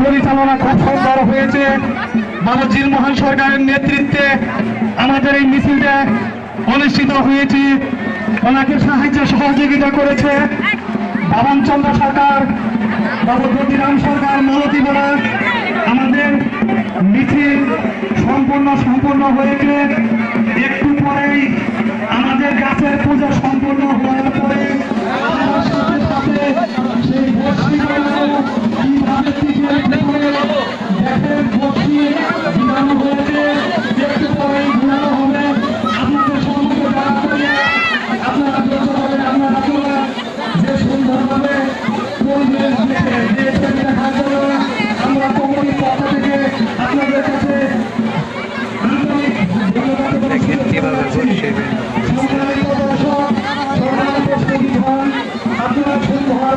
পরিচালনা খুব সুন্দর হয়েছে। বাবুজির মহান সরকারের নেতৃত্বে আমাদের এই মিছিলটা অনুষ্ঠিত হয়েছে। ওনাকে সাহায্য সহযোগিতা করেছে বাবনচন্দ্র সরকার, বাবু জ্যোতিরাম সরকার, মালতী বলা। আমাদের মিছিল সম্পূর্ণ হয়েছে। একটু পরেই আমাদের গাছের পুজো সম্পূর্ণ হওয়ার পরে সাথে সাথে সেই দেখেন বসি ঘুরানো হয়েছে। একটু পরেই ঘুরানো হবে। আপনাদের সম্মুখে দাঁড়া করে আপনারা যে সুন্দরভাবে পরিবেশ দেখার জন্য আমরা কমিটির পক্ষ থেকে আপনাদের কাছে সম্মানিত দর্শক, সম্মানিত সংবিধান, আপনারা সুন্দর